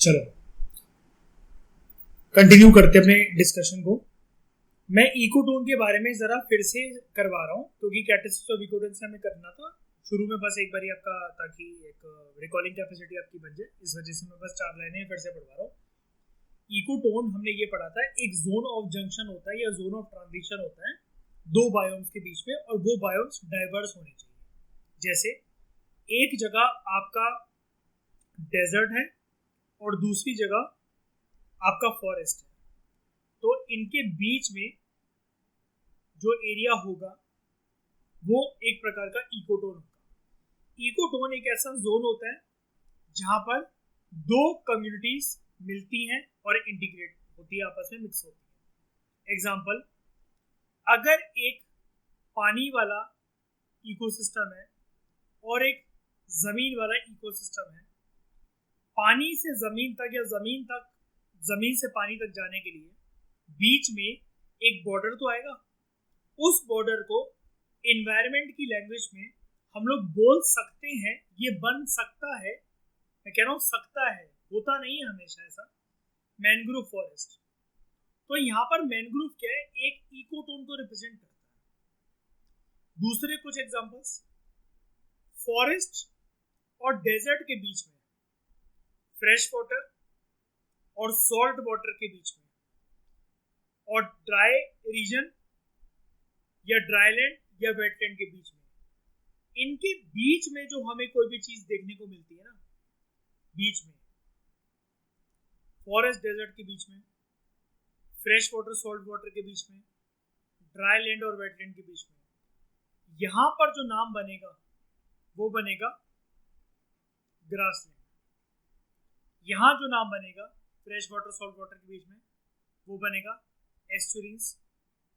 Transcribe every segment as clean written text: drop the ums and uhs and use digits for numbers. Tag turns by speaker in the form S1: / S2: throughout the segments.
S1: चलो कंटिन्यू करते अपने डिस्कशन को। मैं इकोटोन के बारे में जरा फिर से करवा रहा हूँ क्योंकि कैरेक्टरिस्टिक्स ऑफ इकोटोन से हमें करना था शुरू में, बस एक बार आपका, ताकि एक रिकॉलिंग कैपेसिटी आपकी बन जाए, इस वजह से मैं बस 4 लाइनें फिर से पढ़वा रहा हूँ। इकोटोन हमने ये पढ़ा था, एक जोन ऑफ जंक्शन होता है या जोन ऑफ ट्रांजिशन होता है दो बायोम्स के बीच में, और वो बायोम्स डाइवर्स होने चाहिए। जैसे एक जगह आपका डेजर्ट है और दूसरी जगह आपका फॉरेस्ट है, तो इनके बीच में जो एरिया होगा वो एक प्रकार का इकोटोन होगा। इकोटोन एक ऐसा जोन होता है जहां पर दो कम्युनिटीज मिलती हैं और इंटीग्रेट होती है, आपस में मिक्स होती है। एग्जाम्पल, अगर एक पानी वाला इकोसिस्टम है और एक जमीन वाला इकोसिस्टम है, पानी से जमीन तक या जमीन से पानी तक जाने के लिए बीच में एक बॉर्डर तो आएगा। उस बॉर्डर को एनवायरनमेंट की लैंग्वेज में हम लोग बोल सकते हैं, ये बन सकता है, मैं कह रहा हूं सकता है, होता नहीं है हमेशा ऐसा, मैनग्रोव फॉरेस्ट। तो यहां पर मैनग्रोव क्या है, एक इकोटोन को रिप्रेजेंट करता है। दूसरे कुछ एग्जांपल्स, फॉरेस्ट और डेजर्ट के बीच में, फ्रेश वाटर और सॉल्ट वाटर के बीच में, और ड्राई रीजन या ड्राईलैंड या वेटलैंड के बीच में, इनके बीच में जो हमें कोई भी चीज देखने को मिलती है ना, बीच में फॉरेस्ट डेजर्ट के बीच में, फ्रेश वाटर सॉल्ट वाटर के बीच में, ड्राई लैंड और वेटलैंड के बीच में, यहां पर जो नाम बनेगा वो बनेगा ग्रासलैंड। यहां जो नाम बनेगा फ्रेश वाटर सॉल्ट वाटर के बीच में वो बनेगा एस्चुरीज,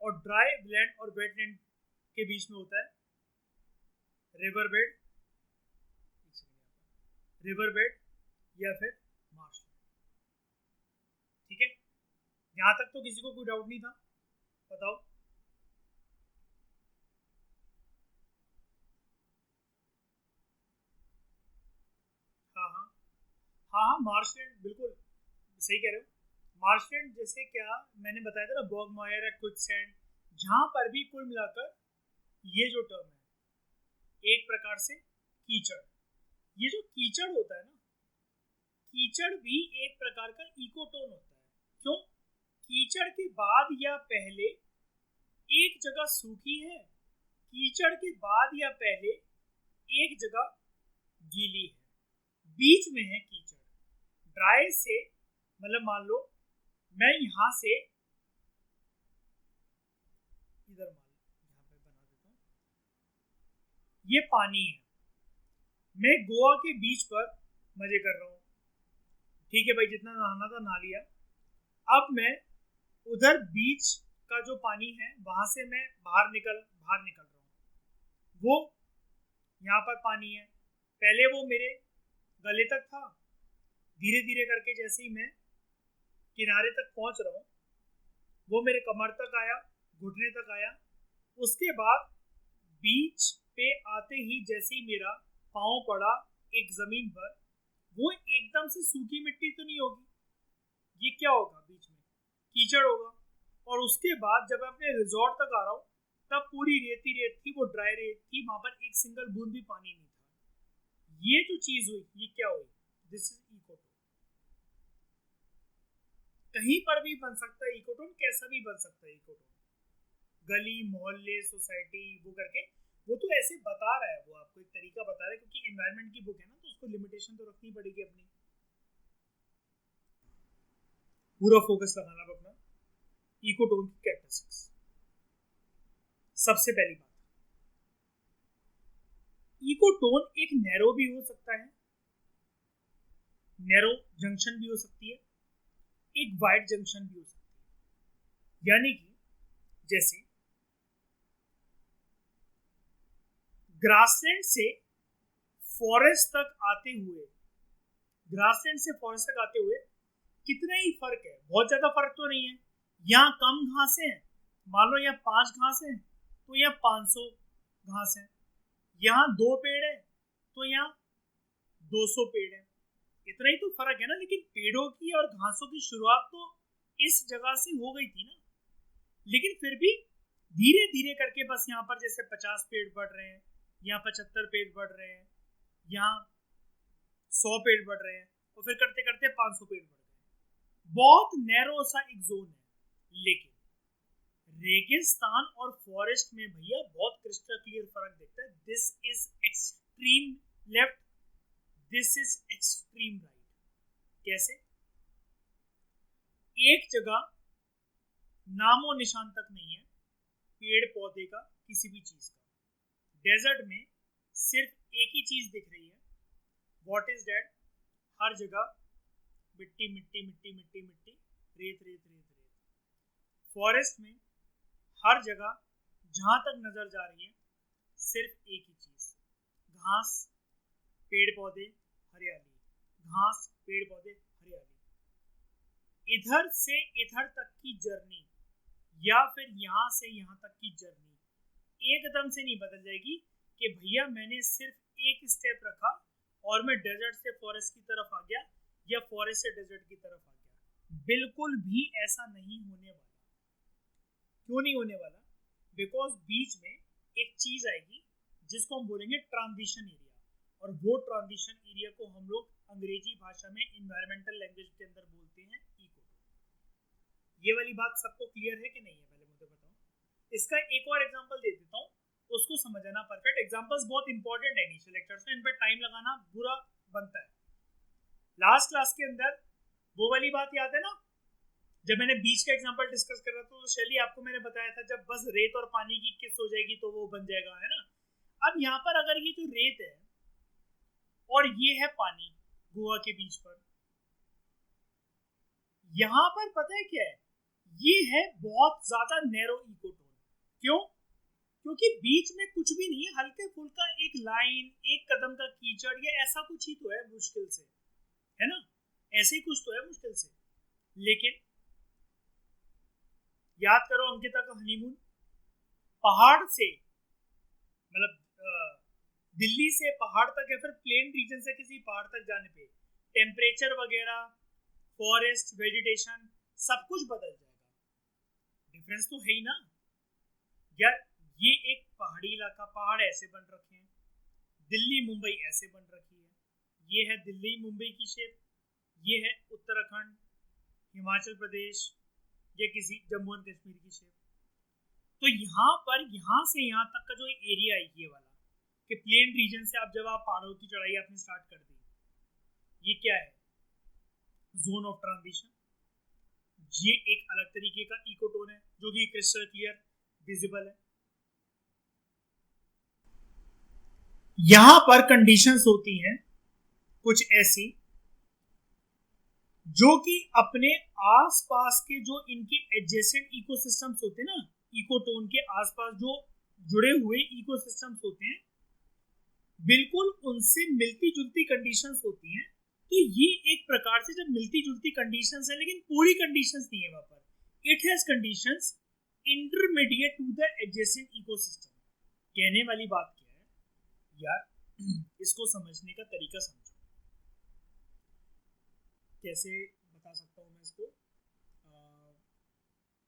S1: और ड्राई लैंड और वेटलैंड के बीच में होता है रिवर बेड या फिर मार्शलैंड। ठीक है, यहां तक तो किसी को कोई डाउट नहीं था? बताओ। हाँ हाँ हाँ हाँ, मार्शलैंड बिल्कुल सही कह रहे हो। मार्शलैंड जैसे क्या मैंने बताया था ना, बॉगमायर, क्विकसैंड, जहां पर भी कुल मिलाकर ये जो टर्म है एक प्रकार से कीचड़, ये जो कीचड़ होता है ना, कीचड़ भी एक प्रकार का इकोटोन होता है। क्यों? कीचड़ के बाद या पहले एक जगह सूखी है, कीचड़ के बाद या पहले एक जगह गीली है, बीच में है कीचड़। ड्राई से मतलब मान लो मैं यहां से इधर मान लो, यहाँ पे बना देता हूँ, ये पानी है, मैं गोवा के बीच पर मजे कर रहा हूँ, ठीक है भाई, जितना नहाना था नहा लिया। अब मैं उधर बीच का जो पानी है वहां से मैं बाहर निकल रहा हूँ, वो यहाँ पर पानी है, पहले वो मेरे गले तक था, धीरे धीरे करके जैसे ही मैं किनारे तक पहुंच रहा हूँ वो मेरे कमर तक आया, घुटने तक आया, उसके बाद बीच पे आते ही जैसे ही मेरा पाँव पड़ा एक जमीन पर, वो एकदम से सूखी मिट्टी तो नहीं होगी, ये क्या होगा, बीच में कीचड़ होगा। और उसके बाद जब मैं अपने रिजॉर्ट तक आ रहा हूँ तब पूरी रेत थी, वो ड्राई रेत थी, वहां पर एक सिंगल बूंद भी पानी नहीं था। ये जो चीज हुई ये क्या हुई, दिस इज इकोटोन। कहीं पर भी बन सकता है इकोटोन, कैसा भी बन सकता है इकोटोन, गली मोहल्ले सोसाइटी वो करके, वो तो ऐसे बता रहा है, वो आपको एक तरीका बता रहा है, क्योंकि एनवायरनमेंट की बुक है ना, तो उसको लिमिटेशन तो रखनी पड़ेगी अपनी, पूरा फोकस लगाना अपना इकोटोन की कैरेक्टरिस्टिक्स। सबसे पहली बात, इकोटोन एक नैरो भी हो सकता है, नैरो जंक्शन भी हो सकती है, एक वाइड जंक्शन भी हो सकती है। यानी कि जैसे ग्रासलैंड से फॉरेस्ट तक आते हुए, ग्रासलैंड से फॉरेस्ट तक आते हुए कितना ही फर्क है, बहुत ज्यादा फर्क तो नहीं है। यहाँ कम घासें हैं, मान लो यहाँ 5 घास है तो यहाँ 500 घास है, यहाँ 2 पेड़ है तो यहाँ 200 पेड़ है, इतना ही तो फर्क है ना, लेकिन पेड़ों की और घासों की शुरुआत तो इस जगह से हो गई थी ना। लेकिन फिर भी धीरे धीरे करके बस यहाँ पर जैसे 50 पेड़ बढ़ रहे हैं, यहाँ 75 पेड़ बढ़ रहे हैं, यहाँ 100 पेड़ बढ़ रहे हैं, और फिर करते करते 500 पेड़ बढ़ गए। बहुत नैरो सा एक जोन है। लेकिन रेगिस्तान और फॉरेस्ट में भैया बहुत क्रिस्टल क्लियर फर्क दिखता है। This is extreme left, this is extreme right. कैसे? एक जगह नामो निशान तक नहीं है पेड़ पौधे का, किसी भी चीज का। डेजर्ट में सिर्फ एक ही चीज दिख रही है, व्हाट इज दैट? हर जगह मिट्टी मिट्टी मिट्टी मिट्टी मिट्टी, रेत रेत रेत रेत। फॉरेस्ट में हर जगह जहां तक नजर जा रही है सिर्फ एक ही चीज, घास पेड़ पौधे हरियाली, घास पेड़ पौधे हरियाली। इधर से इधर तक की जर्नी या फिर यहां से यहां तक की जर्नी एकदम से नहीं बदल जाएगी कि भैया मैंने सिर्फ एक स्टेप रखा और मैं डेजर्ट से फॉरेस्ट की तरफ आ गया या फॉरेस्ट से डेजर्ट की तरफ आ गया। बिल्कुल भी ऐसा नहीं होने वाला। क्यों नहीं होने वाला? बिकॉज बीच में एक चीज आएगी जिसको हम बोलेंगे ट्रांजिशन एरिया, और वो ट्रांजिशन एरिया को हम लोग अंग्रेजी भाषा में इन्वायरमेंटल लैंग्वेज के अंदर बोलते हैं इकोटोन। ये वाली बात सबको क्लियर है कि नहीं है? पहले मुझे बताओ। इसका एक और एग्जांपल दे देता हूँ, उसको समझना। परफेक्ट एग्जांपल्स बहुत इंपॉर्टेंट है इनिशियल लेक्चर्स में, इन पर टाइम लगाना बुरा बनता है। लास्ट क्लास के अंदर वो वाली बात याद है ना, जब मैंने बीच का एग्जांपल डिस्कस कर रहा था तो शैली आपको मैंने बताया था जब बस रेत और पानी की किस हो जाएगी तो वो बन जाएगा, है ना। अब यहाँ पर अगर ये जो रेत है और ये है पानी गोवा के बीच पर, यहाँ पर पता है क्या है? ये है बहुत ज्यादा नैरो इकोटोन। क्यों? क्योंकि बीच में कुछ भी नहीं है, हल्के फुल्का एक लाइन, एक कदम का कीचड़, या ऐसा कुछ ही तो है मुश्किल से, है ना, ऐसे ही कुछ तो है मुश्किल से। लेकिन याद करो अंकिता का हनीमून, पहाड़ से मतलब दिल्ली से पहाड़ तक या फिर प्लेन रीजन से किसी पहाड़ तक जाने पे टेम्परेचर वगैरह, फॉरेस्ट, वेजिटेशन सब कुछ बदल जाएगा। डिफरेंस तो है ही ना यार। ये एक पहाड़ी इलाका, पहाड़ ऐसे बन रखे हैं, दिल्ली मुंबई ऐसे बन रखी है, ये है दिल्ली मुंबई की शेप, ये है उत्तराखंड, हिमाचल प्रदेश या किसी जम्मू एंड कश्मीर की शेप। तो यहाँ पर यहाँ से यहाँ तक का जो एरिया है ये वाला, कि प्लेन रीजन से अब जब आप पहाड़ों की चढ़ाई आपने स्टार्ट कर दी, ये क्या है? Zone of transition. ये एक अलग तरीके का इकोटोन है जो कि क्रिस्टल क्लियर विजिबल है। यहां पर कंडीशंस होती हैं कुछ ऐसी जो कि अपने आसपास के जो इनके एडजेसेंट इकोसिस्टम्स होते हैं ना, इकोटोन के आसपास जो जुड़े हुए इकोसिस्टम्स होते हैं, बिल्कुल उनसे मिलती जुलती कंडीशंस होती हैं। तो ये एक प्रकार से जब मिलती जुलती कंडीशंस है, लेकिन पूरी कंडीशंस नहीं है वहां पर, it has conditions intermediate to the adjacent ecosystem. कहने वाली बात क्या है यार, इसको समझने का तरीका समझो। कैसे बता सकता हूँ मैं इसको?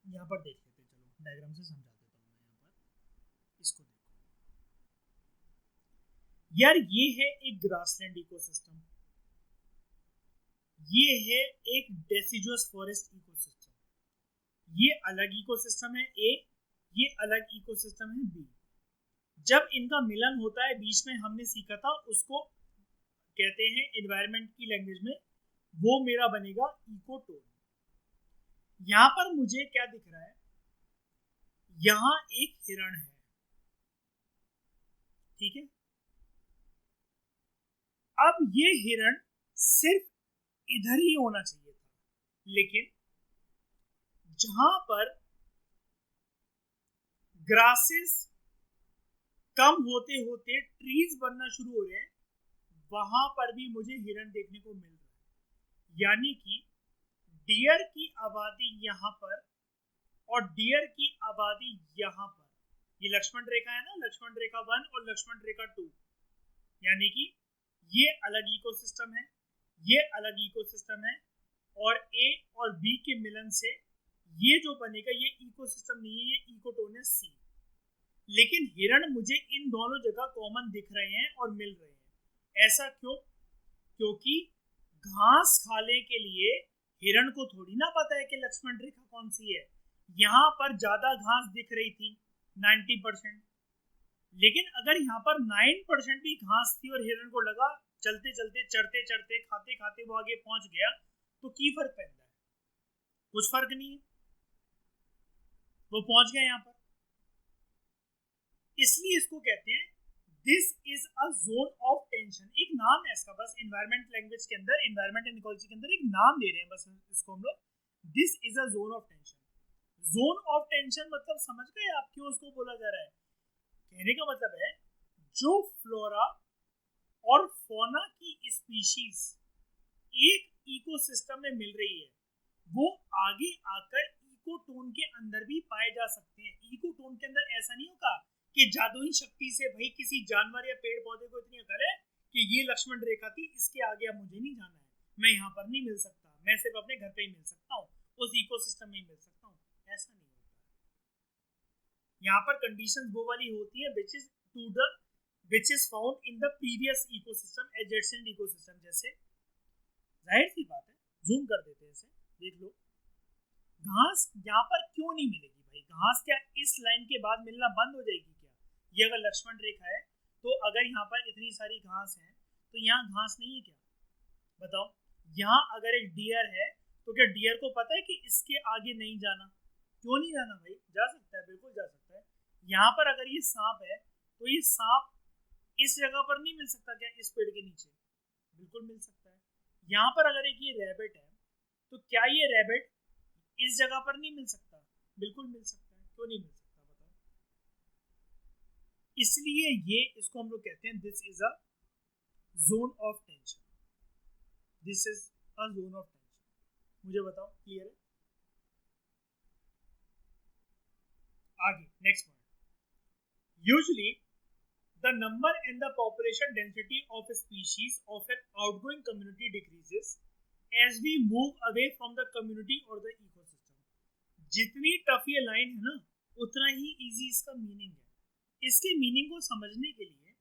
S1: यहाँ पर देख लेते, चलो डायग्राम से समझा देता हूँ मैं। यहाँ पर इसको देखो यार, ये है एक ग्रासलैंड इकोसिस्टम, ये है एक डेसिडुअस फॉरेस्ट इकोसिस्टम, ये अलग इकोसिस्टम है ए, ये अलग इकोसिस्टम है बी। जब इनका मिलन होता है बीच में, हमने सीखा था उसको कहते हैं एनवायरनमेंट की लैंग्वेज में, वो मेरा बनेगा इकोटोन। यहां पर मुझे क्या दिख रहा है? यहां एक हिरण है, ठीक है। अब ये हिरण सिर्फ इधर ही होना चाहिए था, लेकिन जहां पर ग्रासेस कम होते होते ट्रीज बनना शुरू हो रहे हैं, वहां पर भी मुझे हिरण देखने को मिल रहा है। यानी कि डियर की आबादी यहां पर और डियर की आबादी यहां पर, ये लक्ष्मण रेखा है ना, लक्ष्मण रेखा 1 और लक्ष्मण रेखा 2, यानी कि ये अलग इकोसिस्टम है, ये अलग इकोसिस्टम है, और ए और बी के मिलन से ये जो बनेगा ये इकोसिस्टम नहीं है, ये इकोटोन है सी। लेकिन हिरण मुझे इन दोनों जगह कॉमन दिख रहे हैं और मिल रहे हैं। ऐसा क्यों? क्योंकि घास खाने के लिए हिरण को थोड़ी ना पता है कि लक्ष्मण रेखा कौन सी है। यहाँ पर ज्यादा घास दिख रही थी 90%, लेकिन अगर यहाँ पर 9% भी घास थी और हिरण को लगा चलते चलते चढ़ते चढ़ते खाते खाते वो आगे पहुंच गया, तो की फर्क पैदा है? कुछ फर्क नहीं है, वो पहुंच गया यहाँ पर। इसलिए इसको कहते हैं this is a zone of tension. एक नाम है इसका, बस एनवायरमेंट लैंग्वेज के अंदर, एनवायरमेंट एंड इकोलॉजी के अंदर एक नाम दे रहे हैं बस इसको हम लोग, this is a zone of tension. Zone of tension मतलब समझ गए आप क्यों उसको बोला जा रहा है? कहने का मतलब है जो फ्लोरा और फौना की स्पीशीज एक इकोसिस्टम में मिल रही है, वो आगे आकर इकोटोन के अंदर भी पाए जा सकते हैं। इकोटोन के अंदर ऐसा नहीं होगा कि जादुई शक्ति से भाई किसी जानवर या पेड़ पौधे को इतनी अकल है कि ये लक्ष्मण रेखा थी, इसके आगे अब मुझे नहीं जाना है, मैं यहाँ पर नहीं मिल सकता, मैं सिर्फ अपने घर पे ही मिल सकता हूँ, उस इकोसिस्टम में ही मिल सकता हूँ। ऐसा नहीं होता। यहाँ पर कंडीशंस वो वाली होती है which is found in the previous ecosystem, adjacent ecosystem। जैसे जाहिर सी बात है, जूम कर देते हैं इसे, देख लो घास यहाँ पर क्यों नहीं मिलेगी भाई? घास क्या इस लाइन के बाद मिलना बंद हो जाएगी क्या? ये अगर लक्ष्मण रेखा है तो अगर यहाँ पर इतनी सारी घास है तो यहाँ घास नहीं है क्या? बताओ। यहाँ अगर एक डियर है तो क्या डियर को पता है कि इसके आगे नहीं जाना? क्यों नहीं जाना भाई? जा सकता है, बिल्कुल जा सकता है। यहाँ पर अगर ये सांप है तो ये सांप इस जगह पर नहीं मिल सकता क्या? इस पेड़ के नीचे बिल्कुल मिल सकता है। यहाँ पर अगर एक ये रैबिट है तो क्या ये रैबिट इस जगह पर नहीं मिल सकता? बिल्कुल मिल सकता है। क्यों नहीं मिल सकता बताओ? इसलिए ये इसको हम लोग कहते हैं this is a zone of tension. This is a zone of tension. मुझे बताओ, क्लियर है? आगे next point. Usually the number and the population density of a species of an outgoing community decreases as we move away from the community or the ecosystem। जितनी tough ये line है ना, उतना ही easy इसका meaning है। इसके meaning को समझने के लिए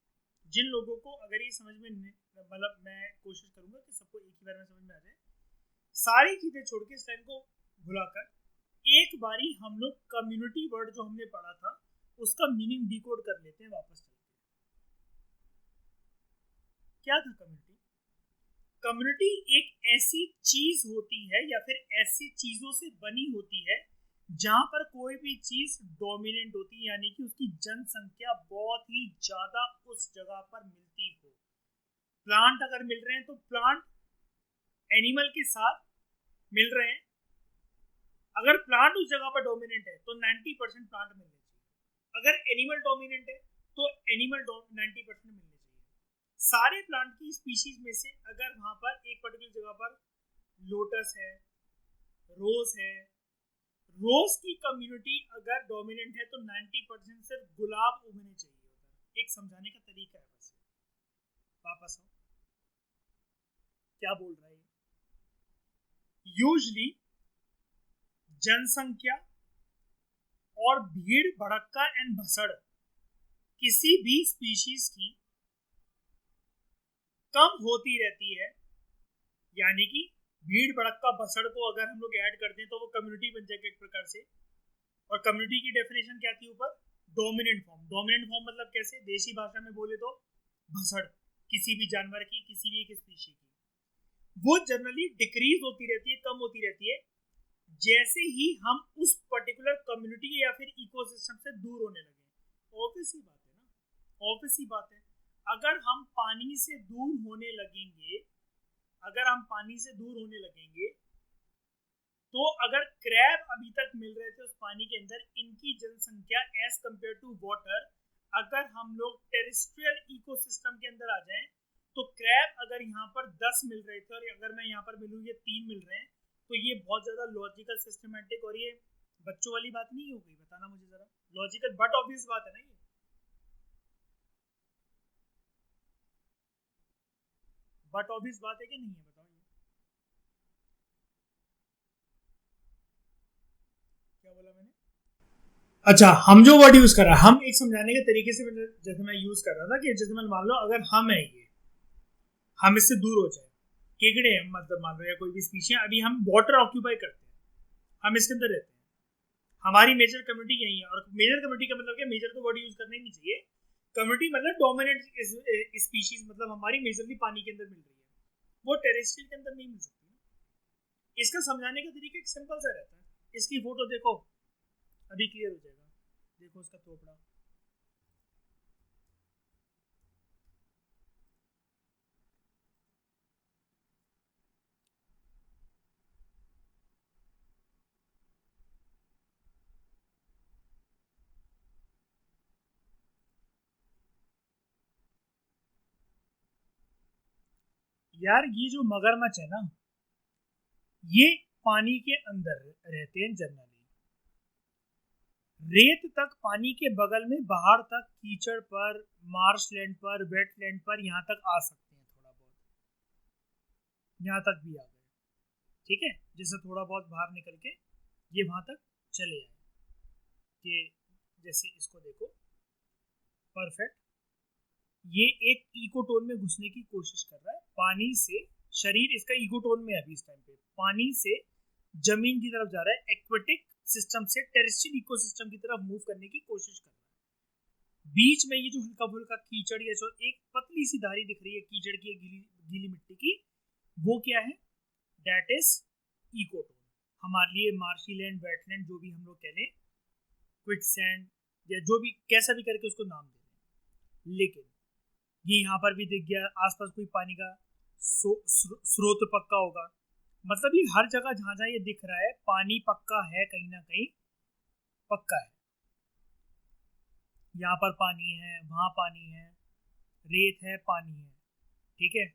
S1: जिन लोगों को अगर ये समझ में मतलब मैं कोशिश करूंगा कि सबको एक ही बार में समझ में आ जाए, सारी चीजें छोड़ के इस लाइन को भुलाकर एक बारी हम लोग कम्युनिटी वर्ड जो हमने पढ़ा था उसका मीनिंग डिकोड कर लेते हैं वापस। क्या था कम्युनिटी? कम्युनिटी एक ऐसी चीज होती है या फिर ऐसी चीजों से बनी होती है जहां पर कोई भी चीज डोमिनेंट होती है, यानी कि उसकी जनसंख्या बहुत ही ज्यादा उस जगह पर मिलती हो। प्लांट अगर मिल रहे हैं तो प्लांट एनिमल के साथ मिल रहे हैं। अगर प्लांट उस जगह पर डोमिनेंट है तो 90% प्लांट मिलने चाहिए। अगर एनिमल डोमिनेंट है तो एनिमल 90% मिलने चाहिए। सारे प्लांट की स्पीशीज में से अगर वहां पर एक पर्टिकुलर जगह पर लोटस है, रोज है, रोज की कम्युनिटी अगर डोमिनेंट है तो 90% सिर्फ गुलाब उगने चाहिए उधर। एक समझाने का तरीका है बस। वापस आओ, क्या बोल रहा है? यूजुअली जनसंख्या और भीड़ भड़क्का एंड भसड़ किसी भी स्पीशीज की कम होती रहती है, यानी कि भीड़ भड़क्का भसड़ को अगर हम लोग ऐड करते हैं तो वो कम्युनिटी बन जाएगा एक प्रकार से। और कम्युनिटी की डेफिनेशन क्या थी ऊपर? Dominant form. डोमिनेंट फॉर्म मतलब कैसे? देसी भाषा में बोले तो भसड़ किसी भी जानवर की, किसी भी एक स्पीशी की, वो जनरली डिक्रीज होती रहती है, कम होती रहती है जैसे ही हम उस पर्टिकुलर कम्युनिटी या फिर इकोसिस्टम से दूर होने लगे। ऑब्वियस ही बात है ना, ऑब्वियस ही बात है। अगर हम पानी से दूर होने लगेंगे, अगर हम पानी से दूर होने लगेंगे तो अगर क्रैब अभी तक मिल रहे थे उस पानी के अंदर, इनकी जनसंख्या एज कंपेयर टू वाटर, अगर हम लोग टेरेस्ट्रियल इकोसिस्टम के अंदर आ जाएं तो क्रैब अगर यहाँ पर 10 मिल रहे थे और अगर मैं यहाँ पर मिलूँ ये 3 मिल रहे हैं, तो ये बहुत ज्यादा लॉजिकल, सिस्टमैटिक और ये बच्चों वाली बात नहीं हो गई? बताना मुझे जरा। लॉजिकल बट ऑब्वियस बात है ना ये। बट ऑब्वियस बात है कि नहीं है? बताओ। क्या बोला मैंने? अच्छा, हम जो वर्ड यूज कर रहा है, हम एक समझाने के तरीके से जैसे मैं यूज कर रहा था कि जैसे मैं मान लो अगर हम है ये, हम इससे दूर हो जाए, केकड़े हैं मतलब मान लो या कोई भी स्पीशीज, अभी हम वाटर ऑक्यूपाई करते हैं, हम इसके अंदर रहते हैं, हमारी मेजर कम्युनिटी यही है। और मेजर कम्युनिटी का मतलब क्या, मेजर तो वर्ड यूज करना ही नहीं चाहिए, कम्युनिटी मतलब डोमिनेंट स्पीशीज, मतलब हमारी मेजरली पानी के अंदर मिल रही है, वो टेरेस्ट्रियल के अंदर नहीं मिल सकती। इसका समझाने का तरीका एक सिंपल सा रहता है, इसकी फोटो देखो अभी क्लियर हो जाएगा, देखो उसका थोपड़ा, यार ये जो मगरमच्छ है ना, ये पानी के अंदर रहते हैं जनरली, रेत तक पानी के बगल में, बाहर तक कीचड़ पर, मार्शलैंड पर, वेटलैंड पर, यहाँ तक आ सकते हैं, थोड़ा बहुत यहाँ तक भी आ गए, ठीक है, जैसे थोड़ा बहुत बाहर निकल के ये वहां तक चले आए, कि जैसे इसको देखो परफेक्ट, ये एक इकोटोन में घुसने की कोशिश कर रहा है, पानी से शरीर इसका इकोटोन में है अभी इस टाइम पे, पानी से जमीन की तरफ जा रहा है, एक्वेटिक सिस्टम से टेरेस्ट्रियल इकोसिस्टम की तरफ मूव करने की कोशिश कर रहा है। बीच में ये जो हल्का फुल्का कीचड़ या जो एक पतली सी धारी दिख रही है कीचड़ की, गीली गीली मिट्टी की, वो क्या है, दैट इज इकोटोन। हमारे लिए मार्शी लैंड, वेटलैंड, जो भी हम लोग कह लें, क्विक सैंड या जो भी कैसा भी करके उसको नाम दे दें, लेकिन ये यहाँ पर भी दिख गया, आसपास कोई पानी का स्रोत पक्का होगा, मतलब ये हर जगह जहां जहां ये दिख रहा है पानी पक्का है, कहीं ना कहीं पक्का है, यहाँ पर पानी है, वहां पानी है, रेत है, पानी है, ठीक है,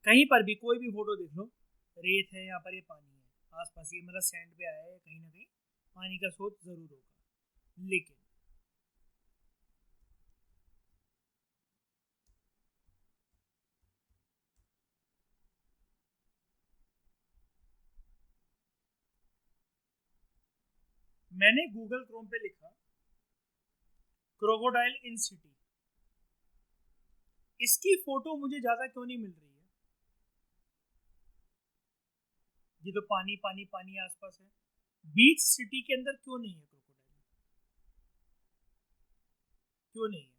S1: कहीं पर भी कोई भी फोटो देख लो, रेत है, यहाँ पर ये पानी है, आसपास ये मतलब सैंड पे आया है, कहीं ना कहीं पानी का स्रोत जरूर होगा। लेकिन मैंने गूगल क्रोम पे लिखा क्रोकोडाइल इन सिटी, इसकी फोटो मुझे ज्यादा क्यों नहीं मिल रही है, ये तो पानी पानी पानी आसपास है, बीच सिटी के अंदर क्यों नहीं है क्रोकोडाइल, क्यों नहीं है,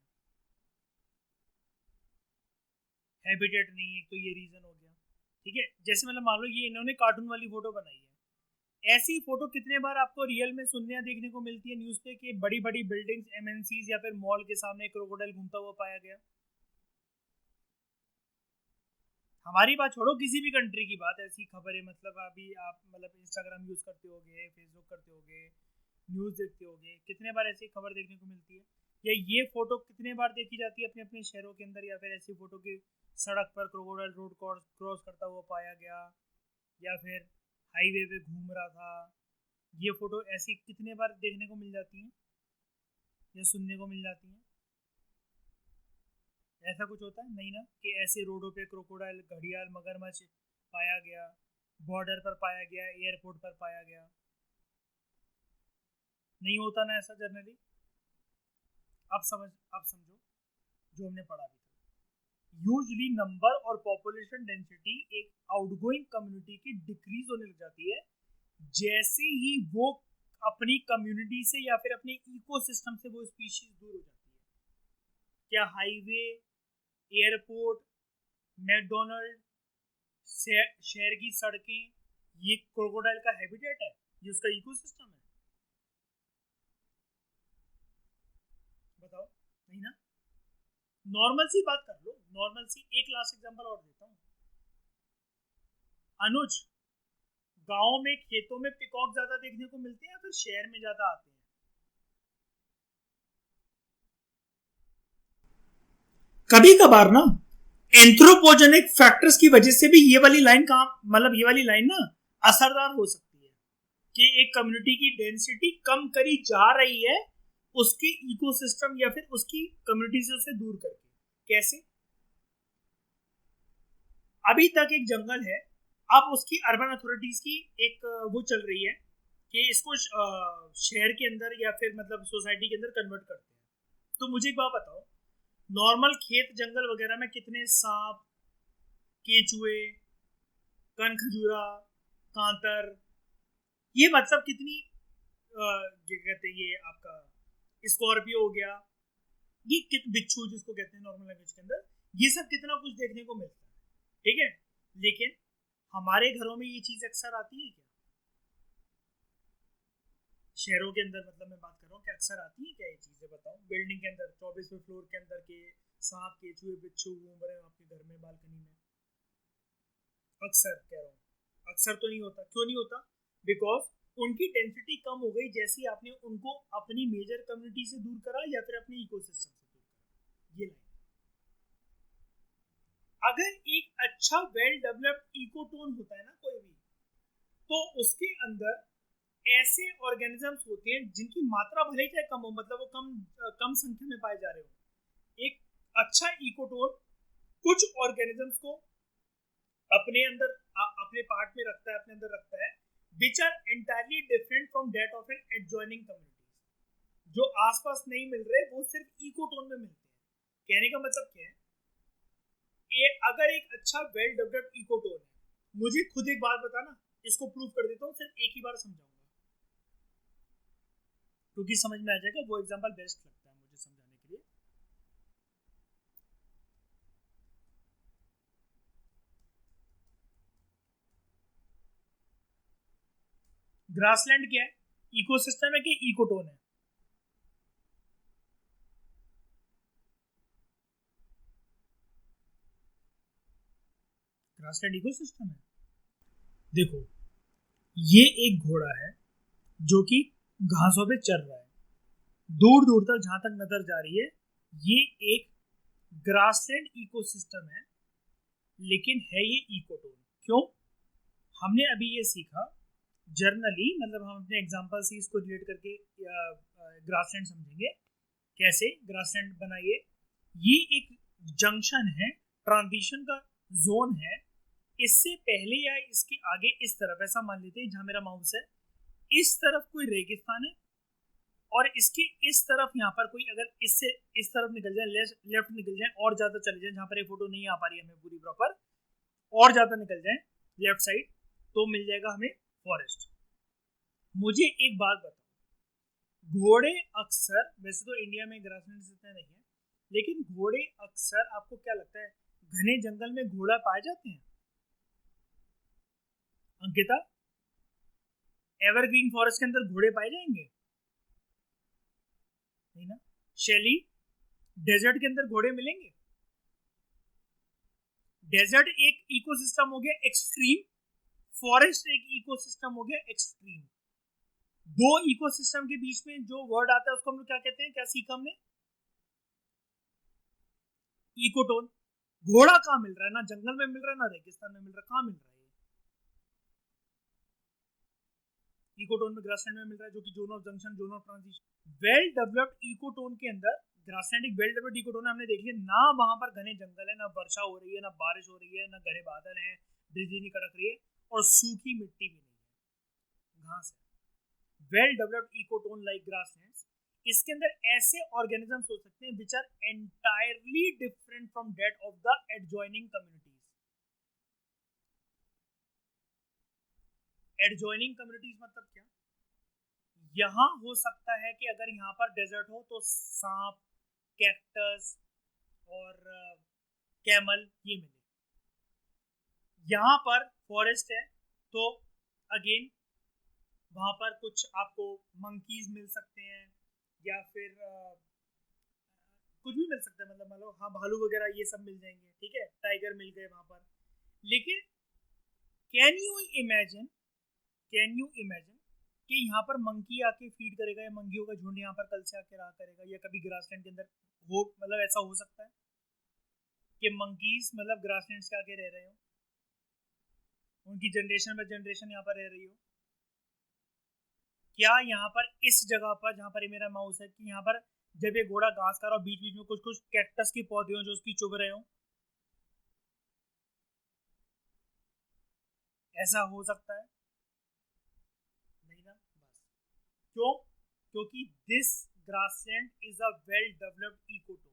S1: हैबिटेट नहीं है, तो ये रीजन हो गया, ठीक है। जैसे मतलब मान लो ये इन्होंने कार्टून वाली फोटो बनाई है, ऐसी फोटो कितने बार आपको रियल में सुनने या देखने को मिलती है न्यूज पे कि बड़ी बड़ी बिल्डिंग्स, एमएनसीज या फिर मॉल के सामने क्रोकोडाइल घूमता हुआ पाया गया। हमारी बात छोड़ो, किसी भी कंट्री की बात, ऐसी खबरें मतलब अभी आप मतलब इंस्टाग्राम यूज करते होगे, फेसबुक करते होगे, न्यूज देखते होगे, कितने बार ऐसी खबर देखने को मिलती है, या ये फोटो कितने बार देखी जाती है अपने अपने शहरों के अंदर, या फिर ऐसी फोटो की सड़क पर क्रोकोडाइल रोड क्रॉस करता हुआ पाया गया, या फिर हाईवे पे घूम रहा था, ये फोटो ऐसी कितने बार देखने को मिल जाती हैं या सुनने को मिल जाती हैं। ऐसा कुछ होता है नहीं ना, कि ऐसे रोडों पे क्रोकोडाइल, घड़ियाल, मगरमच्छ पाया गया, बॉर्डर पर पाया गया, एयरपोर्ट पर पाया गया, नहीं होता ना ऐसा जनरली। अब समझो जो हमने पढ़ा भी था, यूजली नंबर और पॉपुलेशन डेंसिटी एक आउटगोइंग कम्युनिटी की डिक्रीज होने लग जाती है जैसे ही वो अपनी कम्युनिटी से या फिर अपने इकोसिस्टम से वो स्पीशीज दूर हो जाती है। क्या हाईवे, एयरपोर्ट, मैकडोनल्ड, शहर की सड़कें, ये क्रोकोडाइल का हैबिटेट है, ये उसका इकोसिस्टम है? बताओ, नहीं ना। नॉर्मल सी बात कर लो, नॉर्मल सी एक लास्ट एग्जांपल और देता हूँ। अनुज, गांव में खेतों में पिकॉक ज्यादा देखने को मिलते हैं या फिर शहर में ज्यादा आते हैं? कभी कभार ना एंथ्रोपोजेनिक फैक्टर्स की वजह से भी ये वाली लाइन काम मतलब ये वाली लाइन ना असरदार हो सकती है कि एक कम्युनिटी की डेंसिटी कम करी जा रही है उसके इकोसिस्टम या फिर उसकी कम्युनिटी से उसे दूर करके। कैसे? अभी तक एक जंगल है, अब उसकी अर्बन अथॉरिटीज की एक वो चल रही है, कि इसको शहर के अंदर या फिर मतलब सोसाइटी के अंदर कन्वर्ट करते हैं। तो मुझे एक बात बताओ, नॉर्मल खेत जंगल वगैरह में कितने सांप, केचुए, कन खजूरा, कांतर, ये मतलब कितनी क्या कहते हैं, ये आपका स्कॉर्पियो हो गया, ये बिच्छू जिसको कहते हैं नॉर्मल लैंग्वेज के अंदर, ये सब कितना कुछ देखने को मिलता है, ठीक है। लेकिन हमारे घरों में ये चीज अक्सर आती है क्या? शहरों के अंदर मतलब मैं बात कर रहा हूँ, क्या अक्सर आती है क्या ये चीजें? बताओ, बिल्डिंग के अंदर 24वें फ्लोर के अंदर के सांप, केचुए, बिच्छू घूम रहे हो आपके घर में बालकनी में? अक्सर कह रहा हूँ, अक्सर तो नहीं होता। क्यों नहीं होता? बिकॉज उनकी डेंसिटी कम हो गई जैसे ही आपने उनको अपनी मेजर कम्युनिटी से दूर करा या फिर अपने इकोसिस्टम से दूर करा। ये लाइन, अगर एक अच्छा वेल डेवलप्ड इकोटोन होता है ना कोई भी, तो उसके अंदर ऐसे ऑर्गेनिजम्स होते हैं जिनकी मात्रा भले ही चाहे कम हो, मतलब वो कम संख्या में पाए जा रहे हो। एक अच्छा इकोटोन कुछ ऑर्गेनिजम्स को अपने अंदर अपने पार्ट में रखता है, अपने अंदर रखता है, which are entirely different from that of an adjoining community. जो आसपास नहीं मिल रहे वो सिर्फ इकोटोन में मिलते हैं। कहने का मतलब क्या है, अगर एक अच्छा वेल डेवलप्ड इकोटोन है, मुझे खुद एक बात बताना, इसको प्रूव कर देता हूँ, सिर्फ एक ही बार समझाऊंगा क्योंकि समझ में आ जाएगा। वो एग्जांपल बेस्ट लगता है मुझे समझाने के लिए। ग्रासलैंड क्या है? इकोसिस्टम है कि इकोटोन है? ग्रासलैंड इकोसिस्टम है। देखो, ये एक घोड़ा है जो कि घासों पे चल रहा है, दूर दूर तक जहां तक नजर जा रही है ये एक ग्रासलैंड इकोसिस्टम है, लेकिन है ये इकोटोन। क्यों? हमने अभी ये सीखा जर्नली, मतलब हम अपने एग्जांपल से इसको रिलेट करके ग्रासलैंड समझेंगे। कैसे ग्रासलैंड बनाइए, ये एक जंक्शन है, ट्रांजिशन का जोन है। इससे पहले या इसके आगे इस तरफ, ऐसा मान लेते हैं जहां मेरा माउस है, इस तरफ कोई रेगिस्तान है, और इसके इस तरफ यहाँ पर कोई, अगर इससे इस तरफ निकल जाए, लेफ्ट निकल जाए और ज्यादा चले जाए, जहां पर ये फोटो नहीं आ पा रही है हमें पूरी प्रॉपर, और ज्यादा निकल जाए लेफ्ट साइड, तो मिल जाएगा हमें फॉरेस्ट। मुझे एक बात बताओ, घोड़े अक्सर, वैसे तो इंडिया में ग्रासलैंड इतना नहीं है, लेकिन घोड़े अक्सर, आपको क्या लगता है, घने जंगल में घोड़ा पाए जाते हैं? अंकिता, एवरग्रीन फॉरेस्ट के अंदर घोड़े पाए जाएंगे? नहीं ना। शैली, डेजर्ट के अंदर घोड़े मिलेंगे? डेजर्ट एक इकोसिस्टम हो गया एक्सट्रीम, फॉरेस्ट एक इकोसिस्टम हो गया एक्सट्रीम। दो इकोसिस्टम के बीच में जो वर्ड आता है उसको हम लोग क्या कहते हैं? क्या सीखा हमने? इकोटोन। घोड़ा कहाँ मिल रहा है? ना जंगल में मिल रहा है, ना रेगिस्तान में मिल रहा है, कहाँ मिल रहा है? इकोटोन में ग्रासलैंड में मिल रहा है, जो कि zone of junction, zone of transition. Well developed ecotone के अंदर, ग्रासलैंड एक वेल डेवलप्ड इकोटोन है, हमने देख लिया ना, वहां पर घने जंगल है, ना वर्षा हो रही है, ना बारिश हो रही है, ना घने बादल है, बिजली नहीं कड़क रही है, और सूखी मिट्टी भी नहीं है, घास है। Well developed ecotone like grasslands, इसके अंदर ऐसे ऑर्गेनिजम्स हो सकते हैं which are entirely different from that of the adjoining communities. Adjoining communities मतलब क्या? यहाँ हो सकता है कि अगर यहाँ पर डेजर्ट हो तो सांप, कैक्टस और कैमल ये मिले। यहाँ पर फॉरेस्ट है तो अगेन वहां पर कुछ आपको मंकीज मिल सकते हैं, या फिर कुछ भी मिल सकता है, मतलब मान लो हाँ भालू वगैरह ये सब मिल जाएंगे, ठीक है, टाइगर मिल गए वहां पर। लेकिन can you imagine, can you imagine कि यहाँ पर मंकी आके फीड करेगा, या मंकियों का झुंड यहाँ पर कल से आके रहा करेगा, या कभी ग्रासलैंड के अंदर हो, मतलब ऐसा हो सकता है कि मंकीज मतलब ग्रासलैंड से आके रह रहे हो, उनकी जनरेशन बाय जनरेशन यहाँ पर रह रही हो? क्या यहाँ पर इस जगह पर जहाँ पर मेरा माउस है, कि यहाँ पर जब ये घोड़ा घास खा रहा हो, बीच बीच में कुछ कुछ कैक्टस के पौधे हो जो उसकी चुभ रहे हो? ऐसा हो सकता है? नहीं ना। क्यों? क्योंकि this grassland is a well developed ecotone.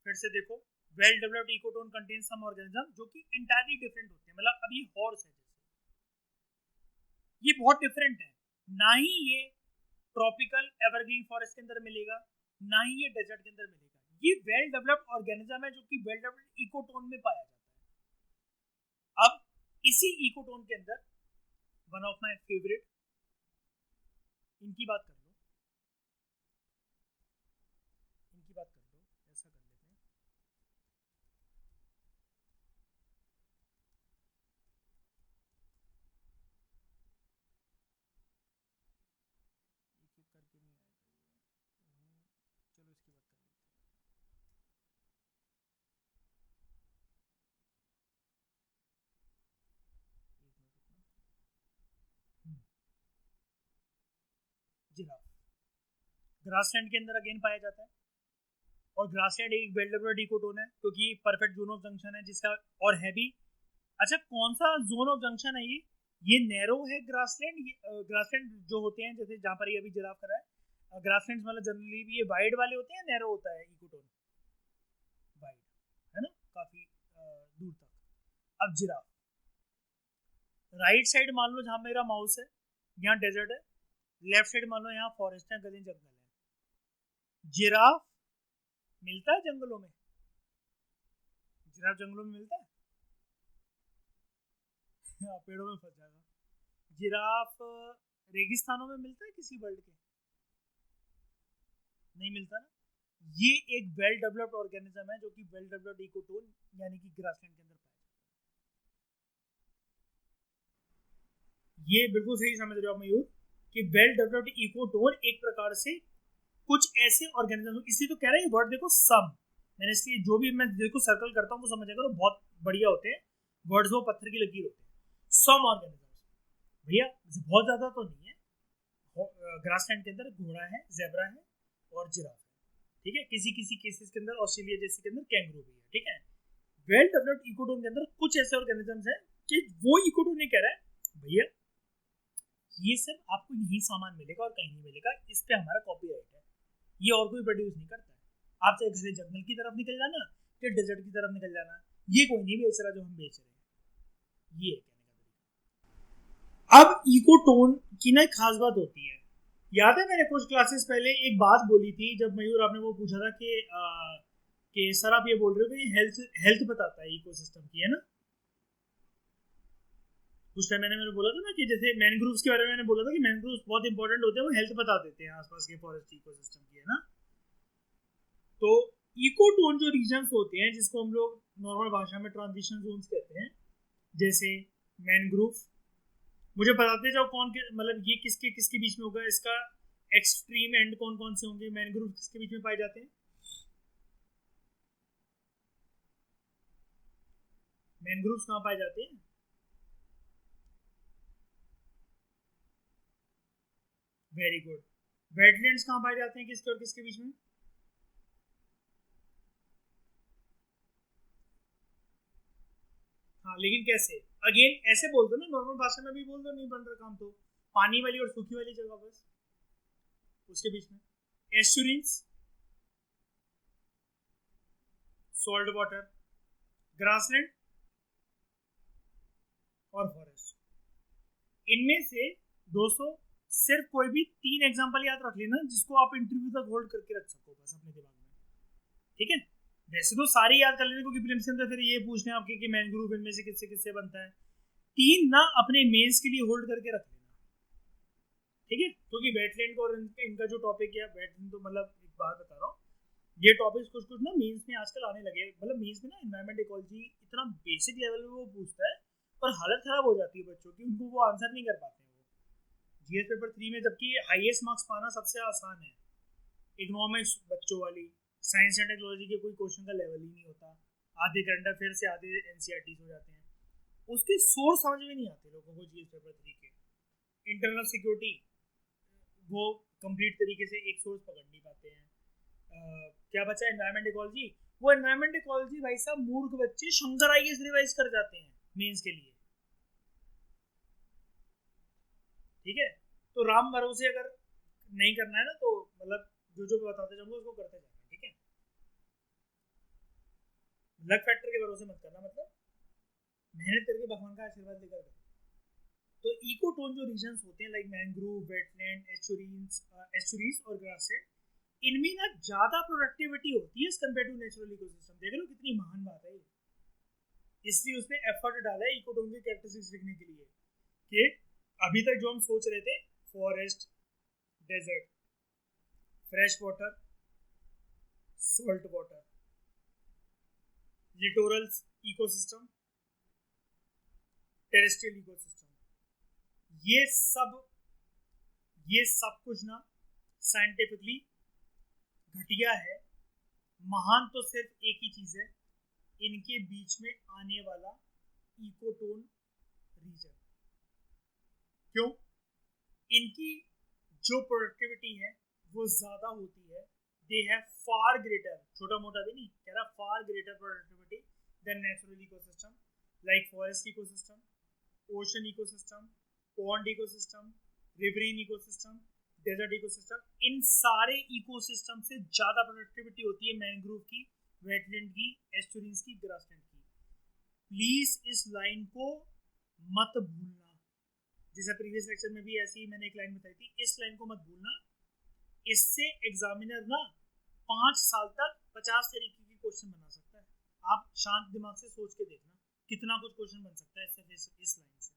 S1: फिर से देखो, well developed ecotone contain some organism जो कि एंटायरली डिफरेंट होते हैं। मतलब अभी हॉर्स है जैसे, ये बहुत डिफरेंट है। ना ही ये ट्रॉपिकल एवरग्रीन फॉरेस्ट के अंदर मिलेगा, ना ही ये डेजर्ट के अंदर मिलेगा। ये वेल डेवलप्ड ऑर्गेनिज्म है जो कि वेल डेवलप्ड इकोटोन में पाया जाता है। अब इसी इकोटोन के अंदर वन ऑफ माय फेवरेट, इनकी बात कर लो, इनकी बात कर लो, ऐसा कर लेते हैं। एक एक करके नहीं आएगा ये। चलो इसकी बात कर लेते हैं। एक मिनट रुकना। जिराफ ग्रासलैंड के अंदर अगेन पाया जाता है, और ग्रासलैंड एक वेल डेवलप्ड इकोटोन है क्योंकि परफेक्ट जोन ऑफ जंक्शन है जिसका, और है भी। अच्छा, कौन सा जोन ऑफ जंक्शन है ये नैरो है ग्रासलैंड। ये ग्रासलैंड जो होते हैं जैसे जहाँ पर ये अभी जिराफ करा है, ग्रासलैंड मतलब जनरली भी ये वाइड वाले होते हैं, नैरो होता है इकोटोन, वाइड, है ना, काफी दूर तक। अब जिराफ, राइट साइड मान लो जहाँ मेरा माउस है, यहाँ डेजर्ट है, लेफ्ट साइड मान लो यहाँ फॉरेस्ट है, घने जंगल है। जिराफ मिलता है जंगलों में? जिराफ जंगलों में मिलता है? हाँ, पेड़ों में फंस जाएगा। जिराफ रेगिस्तानों में मिलता है किसी वर्ल्ड के? नहीं मिलता ना। ये एक वेल डेवलप्ड ऑर्गेनिज्म है जो कि वेल डेवलप्ड इकोटोन यानी कि ग्रासलैंड के अंदर पाया जाता है। ये बिल्कुल सही समझ रहे हो आप मयूर, कि वेल डेवलप्ड इकोटोन एक प्रकार से कुछ ऐसे ऑर्गेनिज्म, इसलिए तो कह रहा है वर्ड देखो सम, मैंने इसलिए जो भी मैं देखो सर्कल करता हूँ तो समझ करो बहुत बढ़िया होते हैं वर्ड्स, वो पत्थर की लकीर होते हैं। सम ऑर्गेनिज्म भैया, बहुत ज्यादा तो नहीं है। ग्रासलैंड के अंदर घोड़ा है, जेब्रा है और जिराफ है, ठीक है। किसी किसी केसेस के अंदर ऑस्ट्रेलिया जैसे के अंदर कैंगरू भी है, ठीक है। वेल डेवलप्ड इकोटोन के अंदर कुछ ऐसे ऑर्गेनिजम्स हैं कि वो इकोटोन नहीं कह रहा है भैया ये सिर्फ आपको यही सामान मिलेगा और कहीं नहीं मिलेगा, इस पे हमारा कॉपीराइट है, ये और कोई प्रोड्यूस नहीं करता है। आप चाहे घने जंगल की तरफ निकल जाना, चाहे डेजर्ट की तरफ निकल जाना, ये कोई नहीं बेच रहा जो हम बेच रहे हैं। ये कहने का तरीका। अब इकोटोन की ना एक खास बात होती है, याद है मैंने कुछ क्लासेस पहले एक बात बोली थी जब मयूर आपने वो पूछा था कि सर आप ये बोल रहे हो कि हेल्थ हेल्थ बताता है इकोसिस्टम की, है ना। उस टाइम मैंने बोला था ना कि जैसे मैनग्रोव्स के बारे में मैंने बोला था कि मैनग्रोव्स बहुत इंपॉर्टेंट होते हैं, वो हेल्थ बता देते हैं आसपास के फॉरेस्ट इकोसिस्टम की, है ना। तो इकोटोन जो रीजन्स होते हैं जिसको हम लोग नॉर्मल भाषा में ट्रांजिशन जोन्स कहते हैं, जैसे मैनग्रोव, मुझे बताते जाओ कौन के मतलब ये किसके किसके बीच में होगा, इसका एक्सट्रीम एंड कौन कौन से होंगे, मैनग्रोव किसके बीच में पाए जाते हैं? मैनग्रोव्स कहाँ पाए जाते हैं? Very good. वेटलैंड्स कहाँ पाए जाते हैं किसके और किसके बीच में? हाँ लेकिन कैसे? अगेन ऐसे बोल दो ना, नॉर्मल भाषा में भी बोल दो, नहीं बन रहा काम तो। पानी वाली और सूखी वाली जगह बस उसके बीच में। एस्चुरिन्स, सॉल्ट वाटर, ग्रासलैंड और फॉरेस्ट, इनमें से दोस्तों सिर्फ कोई भी 3 एग्जांपल याद रख लेना जिसको आप इंटरव्यू तक होल्ड करके रख सको बस अपने दिमाग में, ठीक है। वैसे तो सारे याद कर लेने क्योंकि प्रीलिम्स के अंदर फिर ये पूछने आपके कि मैनग्रोव इनमें से किससे किससे बनता है। 3 ना अपने मेंस के लिए होल्ड करके रख लेना, ठीक है। क्योंकि वेटलैंड का और इनका जो टॉपिक है, वेटलैंड तो मतलब एक बात बता रहा हूँ, ये टॉपिक्स कुछ कुछ ना मेंस में आजकल आने लगे, मतलब मेंस में ना एनवायरमेंट इकोलॉजी इतना बेसिक लेवल में वो पूछता है और हालत खराब हो जाती है बच्चों की, उनको वो आंसर नहीं कर पाते हैं वो जीएस पेपर 3 में, जबकि हाईएस्ट मार्क्स पाना सबसे आसान है। इकोनॉमिक्स बच्चों वाली, साइंस एंड टेक्नोलॉजी के कोई क्वेश्चन का लेवल ही नहीं होता, आधे करंट अफेयर से आधे एनसीईआरटी हो जाते हैं, उसके सोर्स समझ में नहीं आते लोगों को जीएस पेपर 3 के। इंटरनल सिक्योरिटी वो कंप्लीट तरीके से एक सोर्स पकड़ नहीं पाते हैं। क्या बचा एनवायरमेंट इकोलॉजी, वो एनवायरमेंट इकोलॉजी भाई साहब मूर्ख बच्चे शंकर आईएएस रिवाइज कर जाते हैं मेंस के लिए, ठीक है। तो राम भरोसे अगर नहीं करना है ना, तो मतलब जो जो मैं बताते जाऊंगा उसको करते जाना, ठीक है। लक फैक्टर के भरोसे मत करना, मतलब मेहनत करके भगवान का आशीर्वाद लेकर करो। तो इकोटोन जो रीजन्स होते हैं लाइक मैंग्रोव, वेटलैंड, एस्चुरीज और ग्रासलैंड, इनमें ना ज्यादा प्रोडक्टिविटी होती है as compare to natural ecosystem. देख लो कितनी महान बात है ये। इसलिए उसने एफर्ट डाला है इकोटोन की कैरेक्टरिस्टिक्स लिखने के लिए कि अभी तक जो हम सोच रहे थे, forest, desert, fresh water, salt water, littoral ecosystem, terrestrial ecosystem, ये सब कुछ ना साइंटिफिकली घटिया है। महान तो सिर्फ एक ही चीज है, इनके बीच में आने वाला इकोटोन रीजन। क्यों? इनकी जो प्रोडक्टिविटी है वो ज्यादा होती है। दे हैव फार ग्रेटर, छोटा मोटा भी नहीं कह रहा, far greater productivity than natural ecosystem like forest ecosystem, ocean ecosystem, pond ecosystem, riverine ecosystem, desert ecosystem. इन सारे इकोसिस्टम से ज्यादा प्रोडक्टिविटी होती है मैंग्रोव की, वेटलैंड की, एस्चुरीज की, ग्रासलैंड की। प्लीज इस लाइन को मत भूलना। जैसे प्रीवियस लेक्चर में भी ऐसी ही मैंने एक लाइन बताई थी, इस लाइन को मत भूलना। इससे एग्जामिनर ना 5 साल तक 50 तरीके के क्वेश्चन बना सकता है। आप शांत दिमाग से सोच के देखना कितना कुछ क्वेश्चन बन सकता है सिर्फ इस लाइन से।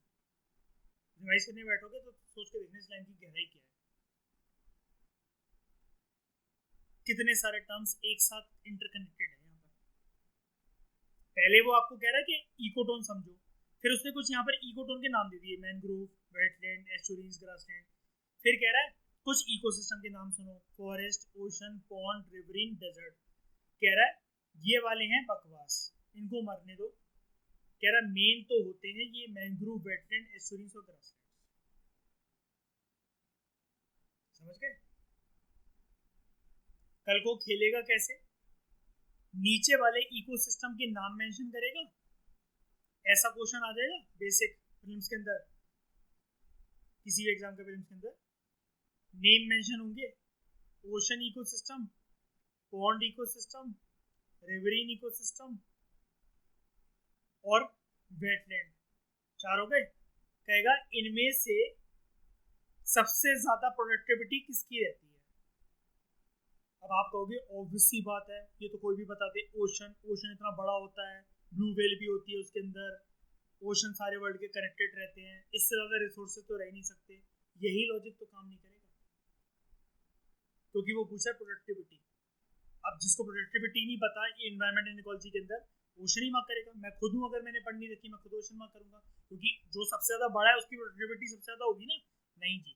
S1: रिवाइज करने बैठोगे तो सोच के देखना इस लाइन की गहराई क्या है, कितने सारे टर्म्स एक साथ इंटरकनेक्टेड है यहाँ पर। पहले वो आपको कह रहा है कि इकोटोन समझो, फिर उसने कुछ यहाँ पर इकोटोन के नाम दे दिए, मैंग्रोव, वेटलैंड, एस्चुरीज, ग्रासलैंड। फिर कह रहा है कुछ इकोसिस्टम के नाम सुनो, फॉरेस्ट, ओशन, पॉन्ड, रिवरीन, डेजर्ट। कह रहा है ये वाले हैं बकवास, इनको मरने दो। कह रहा है मेन तो होते हैं ये मैंग्रोव, वेटलैंड, एस्चुरीज और ग्रासलैंड। समझ गए? कल को खेलेगा कैसे? नीचे वाले इकोसिस्टम के नाम मेंशन करेगा, ऐसा क्वेश्चन आ जाएगा बेसिक प्रीलिम्स के अंदर, किसी भी एग्जाम के प्रीलिम्स के अंदर नेम मेंशन होंगे, ocean ecosystem, pond ecosystem, riverine ecosystem और वेटलैंड। 4 हो गए। कहेगा इनमें से सबसे ज्यादा प्रोडक्टिविटी किसकी रहती है? अब आप कहोगे ऑब्वियस सी बात है, ये तो कोई भी बता दे, ओशन। ओशन इतना बड़ा होता है, ब्लू व्हेल भी होती है उसके अंदर, ओशन सारे वर्ल्ड के कनेक्टेड रहते हैं, इससे ज्यादा रिसोर्सेज तो रह नहीं सकते। यही लॉजिक तो काम नहीं करेगा, क्योंकि वो पूछा प्रोडक्टिविटी। अब जिसको प्रोडक्टिविटी नहीं पता एनवायरमेंट एंड इकोलॉजी के अंदर, ओशन ही मार्क करेगा। मैं खुद हूँ, अगर मैंने पढ़ नहीं रखी मैं खुद ओशन मार्क करूंगा, क्योंकि जो सबसे ज्यादा बड़ा है उसकी प्रोडक्टिविटी सबसे ज्यादा होगी ना। नहीं जी,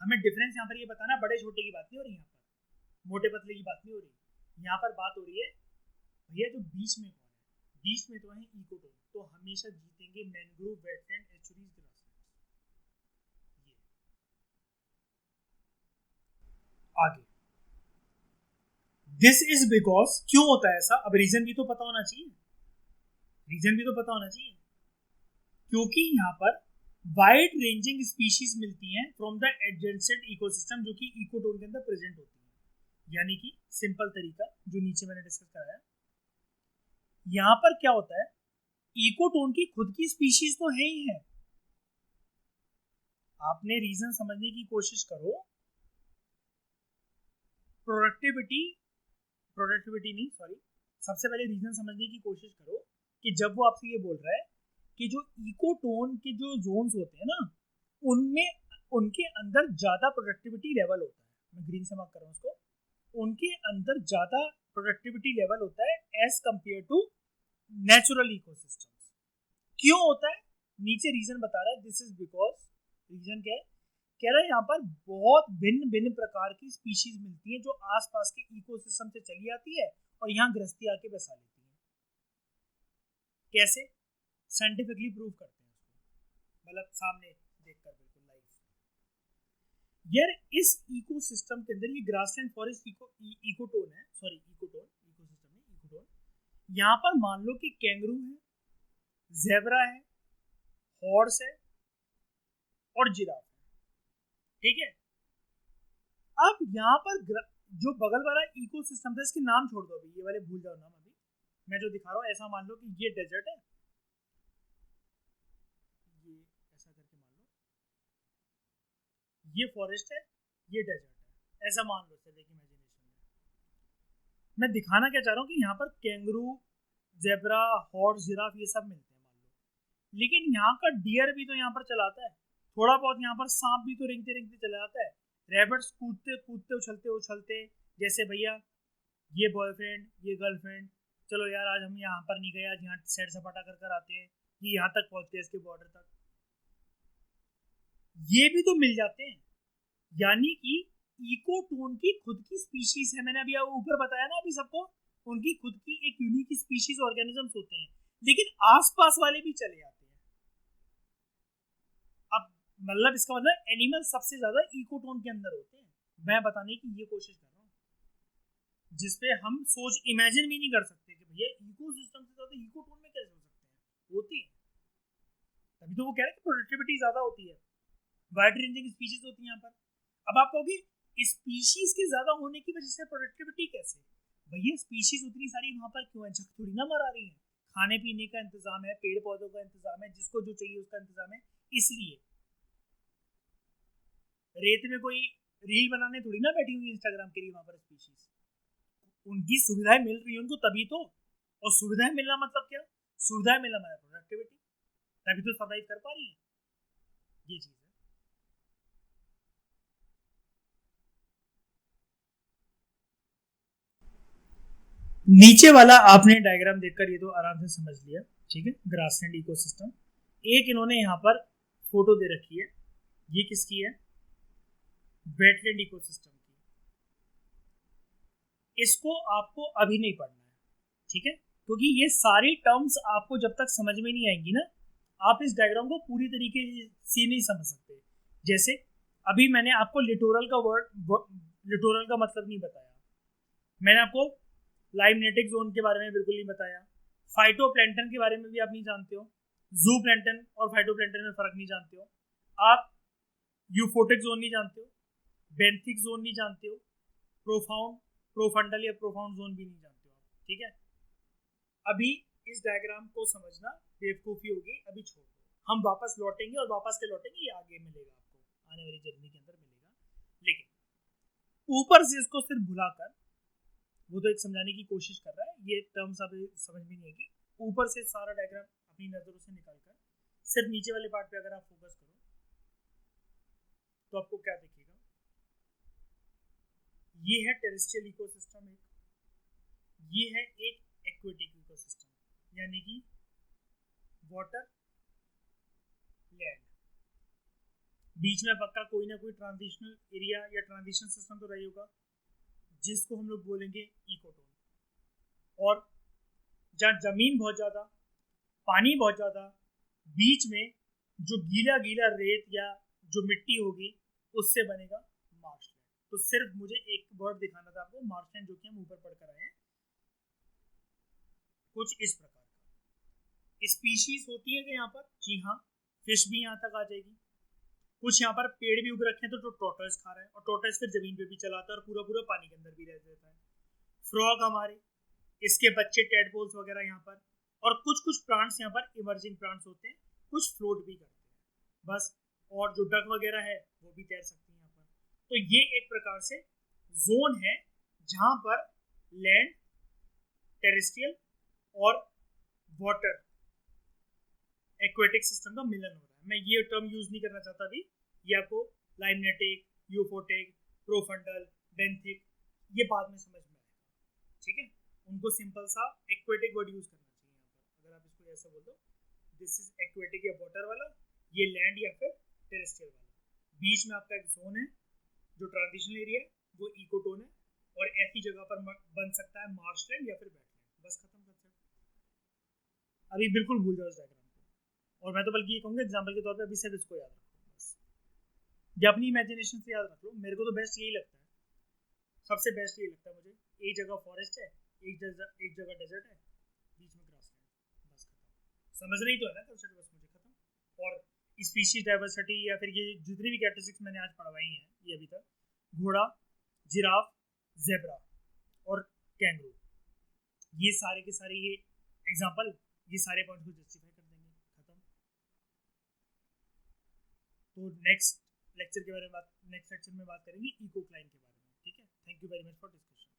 S1: हमें डिफरेंस यहाँ पर ये बताना, बड़े छोटे की बात नहीं हो रही, यहाँ पर मोटे पतले की बात नहीं हो रही। यहाँ पर बात हो रही है भैया जो बीच में कौन है? बीच में तो है इकोटोन, तो हमेशा जीतेंगे मैंग्रोव, वेटलैंड, एस्चुरीज, ग्रासलैंड। ये आगे दिस इज बिकॉज, क्यों होता है ऐसा? अब रीजन भी तो पता होना चाहिए, रीजन भी तो पता होना चाहिए। क्योंकि यहाँ पर वाइड रेंजिंग स्पीशीज मिलती हैं फ्रॉम द एडजेसेंट इकोसिस्टम, जो कि इकोटोन के अंदर प्रेजेंट होती है। यानी कि सिंपल तरीका जो नीचे मैंने डिस्कस कराया, यहाँ पर क्या होता है, इकोटोन की खुद की स्पीशीज तो है ही है। आपने रीजन समझने की कोशिश करो। प्रोडक्टिविटी नहीं, सॉरी, सबसे पहले रीजन समझने की कोशिश करो कि जब वो आपसे ये बोल रहा है कि जो इकोटोन के जो जोन्स होते हैं ना, उनमें उनके अंदर ज्यादा प्रोडक्टिविटी लेवल होता है। मैं ग्रीन से मार्क कर रहा हूँ उसको। उनके अंदर ज्यादा प्रोडक्टिविटी लेवल होता है as compare to natural ecosystems. क्यों होता है? नीचे रीजन बता रहा है, दिस इज बिकॉज। रीजन क्या है? कह रहा है यहाँ पर बहुत भिन्न भिन्न प्रकार की स्पीशीज मिलती है जो आसपास के इकोसिस्टम से चली आती है और यहाँ गृहस्थी आके बसा लेती है। कैसे? साइंटिफिकली प्रूव करते हैं उसको, मतलब सामने देखकर बिल्कुल लाइव। यार इस इकोसिस्टम के अंदर ये ग्रासलैंड फॉरेस्ट इकोटोन है, सॉरी इकोटोन, इकोसिस्टम में इकोटोन। यहाँ पर मान लो कि कैंगरू है, ज़ेब्रा है, हॉर्स है और जिराफ है, ठीक है। अब यहाँ पर जो बगल वाला इकोसिस्टम था, इसके नाम छोड़ दो अभी, ये वाले भूल जाओ नाम। अभी मैं जो दिखा रहा हूँ ऐसा मान लो कि ये डेजर्ट है, ये ऐसा करके मान लो, ये फॉरेस्ट है, ये डेजर्ट है, ऐसा मान लो चलिए कि इमेजिनेशन में। मैं दिखाना क्या चाह रहा हूँ कि यहाँ पर कैंगरू, जेब्रा, हॉर्स, जिराफ ये सब मिलते हैं मान लो, लेकिन यहाँ का डियर भी तो यहाँ पर चलाता है, थोड़ा बहुत यहाँ पर सांप भी तो रेंगते रेंगते चला जाता है, रैबिट्स कूदते कूदते उछलते उछलते, जैसे भैया ये बॉयफ्रेंड ये गर्लफ्रेंड, चलो यार आज हम यहाँ पर नहीं गए, आज यहाँ सैर सपाटा कर कर आते हैं, ये यहाँ तक पहुँचते हैं इसके बॉर्डर तक, ये भी तो मिल जाते हैं। यानी कि इकोटोन की खुद की स्पीशीज है, मैंने अभी ऊपर बताया ना अभी सबको, उनकी खुद की एक यूनिक स्पीशीज ऑर्गेनिजम्स होते हैं, लेकिन आसपास वाले भी चले जाते हैं। अब मतलब इसका मतलब एनिमल सबसे ज्यादा इकोटोन के अंदर होते हैं, मैं बताने की ये कोशिश कर रहा हूँ, जिसपे हम सोच इमेजिन भी नहीं कर सकते कि भैया इकोसिस्टम से ज्यादा इकोटोन में कैसे हो सकते हैं, होती है। तभी तो वो कह रहे हैं कि प्रोडक्टिविटी ज्यादा होती है, वाइड रेंजिंग स्पीशीज होती है यहाँ पर। अब आप कहोगे स्पीशीज के ज्यादा होने की वजह से प्रोडक्टिविटी कैसे, भैया स्पीशीज उतनी सारी वहां पर क्यों है, जब थोड़ी ना मर आ रही है, खाने पीने का इंतजाम है, पेड़ पौधों का इंतजाम है, जिसको जो चाहिए उसका इंतजाम है, इसलिए रेत में कोई रील बनाने थोड़ी ना बैठी हुई इंस्टाग्राम के लिए, वहां पर स्पीशीज उनकी सुविधाएं मिल रही है उनको तभी तो, और सुविधाएं मिलना मतलब क्या, सुविधाएं मिलना मतलब प्रोडक्टिविटी, तभी तो सर्वाइव कर पा रही है, ये चीज है। नीचे वाला आपने डायग्राम देखकर ये तो आराम से समझ लिया, ठीक है, ग्रासलैंड इकोसिस्टम। एक इन्होंने यहाँ पर फोटो दे रखी है, ये किसकी है, वेटलैंड इकोसिस्टम की, इसको आपको अभी नहीं पढ़ना है, ठीक है, क्योंकि ये सारी टर्म्स आपको जब तक समझ में नहीं आएंगी ना, आप इस डायग्राम को पूरी तरीके से नहीं समझ सकते। जैसे अभी मैंने आपको लिटोरल का लिटोरल का मतलब नहीं बताया, मैंने आपको लाइमनेटिक जोन के बारे में बिल्कुल नहीं बताया, फाइटोप्लैंटन के बारे में भी आप नहीं जानते हो, जू प्लैंटन और फाइटोप्लैंटन में फर्क नहीं जानते हो आप, यूफोटिक जोन नहीं जानते हो, बेंथिक जोन नहीं जानते हो, प्रोफाउंड, प्रोफंडल या प्रोफाउंड जोन भी नहीं जानते हो आप, ठीक है। अभी इस डायग्राम को समझना बेवकूफ़ी होगी, अभी छोड़ दो, हम वापस लौटेंगे और वापस के लौटेंगे, ये आगे मिलेगा आपको आने वाली जर्नी के अंदर मिलेगा, लेकिन ऊपर से इसको सिर्फ भुलाकर, वो तो एक समझाने की कोशिश कर रहा है, ये टर्म्स अभी समझ में नहीं आएगी, ऊपर से सारा डायग्राम अपनी नजरों से निकालकर सिर्फ नीचे वाले पार्ट पे अगर आप फोकस करो तो आपको क्या दिखेगा, ये है टेरेस्ट्रियल इकोसिस्टम एक, ये है एक एक्वेटिक इकोसिस्टम, यानी कि वाटर लैंड, बीच में पक्का कोई ना कोई ट्रांजिशनल एरिया या ट्रांजिशन सिस्टम तो रही होगा, जिसको हम लोग बोलेंगे इकोटोन। और जहाँ जमीन बहुत ज्यादा, पानी बहुत ज्यादा, बीच में जो गीला गीला रेत या जो मिट्टी होगी उससे बनेगा मार्शलैंड। तो सिर्फ मुझे एक वर्ड दिखाना था आपको, मार्शलैंड, जो कि हम ऊपर पढ़कर आए हैं, कुछ इस प्रकार का। स्पीशीज होती है कि यहाँ पर, जी हाँ, फिश भी यहाँ तक आ जाएगी, कुछ यहाँ पर पेड़ भी उग रखे हैं तो टोर्टोइस खा रहा है, और टोर्टोइस फिर जमीन पे भी चलाता है और पूरा पूरा पानी के अंदर भी रह जाता है। फ्रॉग हमारे, इसके बच्चे टेडपोल्स वगैरह यहाँ पर, और कुछ कुछ प्लांट्स यहाँ पर इमर्जिंग प्लांट्स होते हैं, कुछ फ्लोट भी करते हैं बस, और जो डक वगैरह है वो भी तैर सकती है यहाँ पर। तो ये एक प्रकार से जोन है जहाँ पर लैंड, टेरेस्ट्रियल और वाटर एक्वेटिक सिस्टम का मिलन हो रहा है। मैं ये टर्म यूज नहीं करना चाहता अभी, ये आपको लाइमनेटिक, यूफोटिक, प्रोफंडल, बेंथिक ये बाद में समझ में आएगा, ठीक है। उनको सिंपल सा एक्वेटिक वर्ड यूज करना चाहिए यहाँ पर, अगर आप इसको ऐसा बोल दो, दिस इज एक्वेटिक या वाटर वाला, ये लैंड या फिर टेरेस्ट्रियल वाला, बीच में आपका एक जोन है जो ट्रांजिशनल एरिया है, वो इकोटोन है, और ऐसी जगह पर बन सकता है मार्शलैंड या फिर वेटलैंड, बस खत्म कर सकते। अभी बिल्कुल भूल जाओ इस डायग्राम को, और मैं तो बल्कि ये कहूँगा एग्जाम्पल के तौर पर अभी सिर्फ इसको याद रखो बस, या अपनी इमेजिनेशन से याद रख लो। मेरे को तो बेस्ट यही लगता है, सबसे बेस्ट यही लगता है मुझे, एक जगह फॉरेस्ट है, एक जगह डेजर्ट है, बीच में ग्रासलैंड, बस खत्म। समझ नहीं तो है ना कंसेप्ट, बस मुझे खत्म। और स्पीशीज डाइवर्सिटी या फिर ये जितनी भी कैरेक्टरिस्टिक्स मैंने आज पढ़वाई हैं ये अभी तक, घोड़ा जिराफ, जेब्रा और कैंगरू, ये सारे के सारे ये एग्जांपल, ये सारे पॉइंट को जस्टिफाई कर देंगे, खत्म। तो नेक्स्ट लेक्चर में बात करेंगे इको क्लाइम के बारे में, ठीक है। Thank you very much for discussion.